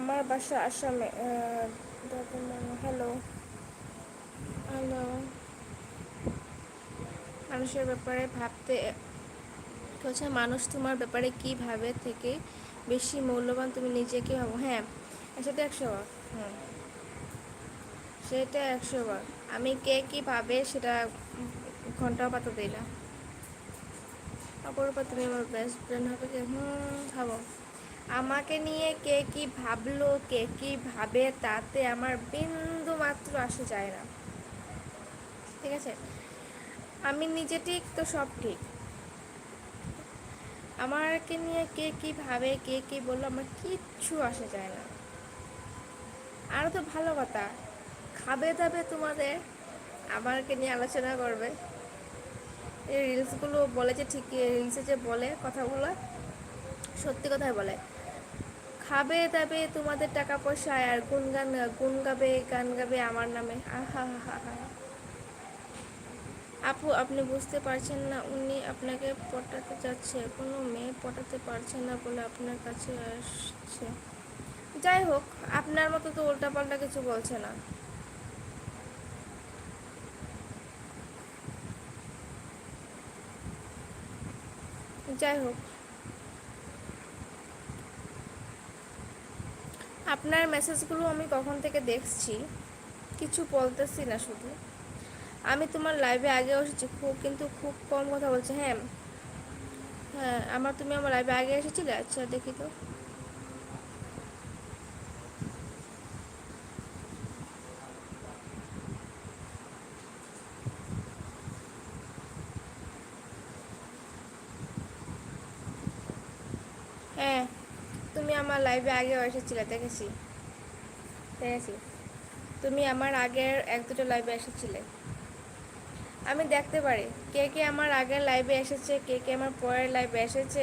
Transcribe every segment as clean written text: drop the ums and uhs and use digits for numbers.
আমার বাসা আসামে। হ্যালো। হ্যালো। মানুষের ব্যাপারে ভাবতে হচ্ছে মানুষ তোমার ব্যাপারে কি ভাবে থেকে বেশি মূল্যবান তুমি নিজেকে ভাবো। হ্যাঁ, সেটা 100 বার। হুম, সেটা 100 বার। আমি কে কি ভাবে সেটা ঘন্টাও পাতা দিই না। অপরূপা তুমি আমার বেস্ট ফ্রেন্ড হবে কি? ভাবো। আমাকে নিয়ে কে কি ভাবলো, কে কি ভাবে, তাতে আমার বিন্দু মাত্র আসে যায় না। ঠিক আছে, আমি নিজে ঠিক তো সব ঠিক। আমাকে নিয়ে কে কি ভাবে, কে কি বললো, আমার কিচ্ছু আসে যায় না। আরও তো ভালো কথা, খাবে দাবে তোমাদের আমাকে নিয়ে আলোচনা করবে। এই রিলসগুলো বলে যে ঠিকই, রিলসে যে বলে কথাগুলো সত্যি কথাই বলে। খাবে দাবে তোমাদের টাকা পয়সা আর গুন গাবে, গান গাবে আমার নামে। আহা হা হা। আপু, আপনি বুঝতে পারছেন না, উনি আপনাকে পটাতে যাচ্ছে, কোনো মেয়ে পটাতে পারছে না বলে আপনার কাছে আসছে। যাই হোক, আপনার মতো তো উল্টাপাল্টা কিছু বলছে না। যাই হোক, আপনার মেসেজগুলো আমি কখন থেকে দেখছি, কিছু বলতেছি না শুধু। আমি তোমার লাইভে আগেও এসেছি খুব, কিন্তু খুব কম কথা বলছে। হ্যাঁ হ্যাঁ, তুমি আমার লাইভে আগে এসেছিলে? আচ্ছা দেখি তো। হ্যাঁ, তুমি আমার লাইভে আগেও এসেছিলে, দেখেছি দেখেছি। তুমি আমার আগের 1-2টা লাইভে এসেছিলে। আমি দেখতে পারি কে কে আমার আগের লাইভে এসেছে, কে কে আমার পরের লাইভে এসেছে।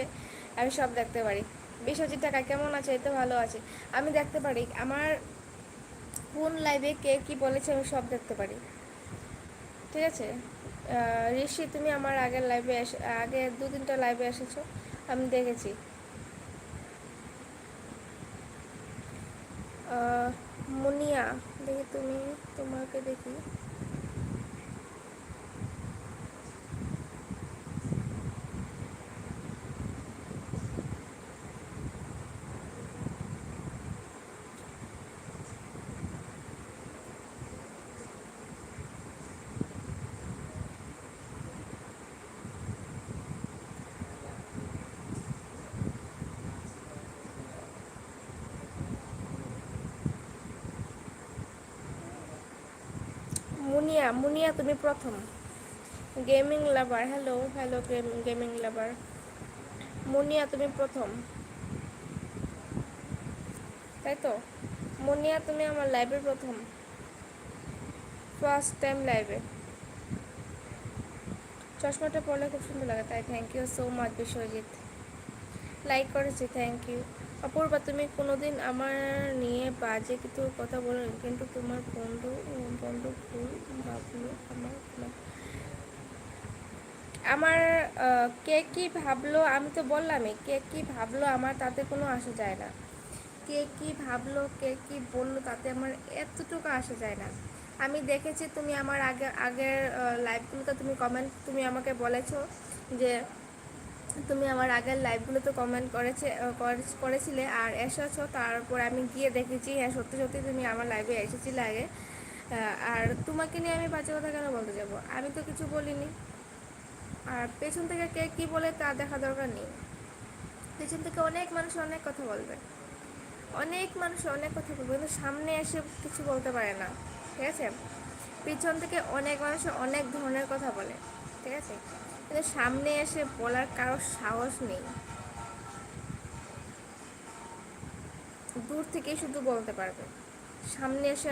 আমি সব দেখতে পারি। বিশ্বজিৎ টাকা কেমন আছে? এই তো ভালো আছে। আমি দেখতে পারি আমার কোন লাইভে কে কি বলেছে, আমি সব দেখতে পারি। ঠিক আছে। ঋষি, তুমি আমার আগের লাইভে আগে 2-3টা লাইভে এসেছো, আমি দেখেছি। মুনিয়া, দেখি তুমি, তোমাকে দেখি। মুনিয়া, মুনিয়া তুমি প্রথম। Gaming lover, hello hello. Gaming lover Muniya, তুমি প্রথম, তাই তো? মুনিয়া, তুমি আমার লাইভে প্রথম, ফার্স্ট টাইম লাইভে। চশমাটা পরলে খুব সুন্দর লাগে, তাই thank you so much Biswajit. Like করেছি, থ্যাংক ইউ। অপূর্বা, তুমি কোনোদিন আমার নিয়ে বাজে কিছু কথা বলো, কিন্তু তোমার বন্ধু বন্ধু ভুল ভাবলো আমার আমার কে কি ভাবলো, আমি তো বললামই কে কি ভাবলো আমার তাতে কোনো আসে যায় না। কে কি ভাবলো, কে কি বললো, তাতে আমার এতটুকু আসে যায় না। আমি দেখেছি তুমি আমার আগের লাইভগুলোতে তুমি কমেন্ট, তুমি আমাকে বলেছো যে তুমি আমার আগের লাইভগুলোতে কমেন্ট করেছিলে আর এসেছো। তারপর আমি গিয়ে দেখেছি হ্যাঁ সত্যি সত্যি তুমি আমার লাইভে এসেছিলে আগে। আর তোমাকে নিয়ে আমি বাজে কথা কেন বলতে যাবো? আমি তো কিছু বলিনি। আর পেছন থেকে কে কী বলে তা দেখা দরকার নেই। পেছন থেকে অনেক মানুষ অনেক কথা বলবে, অনেক মানুষ অনেক কথা বলবে, কিন্তু সামনে এসে কিছু বলতে পারে না। ঠিক আছে, পিছন থেকে অনেক মানুষ অনেক ধরনের কথা বলে, ঠিক আছে, কিন্তু সামনে এসে বলার কারো সাহস নেই। দূর থেকেই শুধু বলতে পারবে, সামনে এসে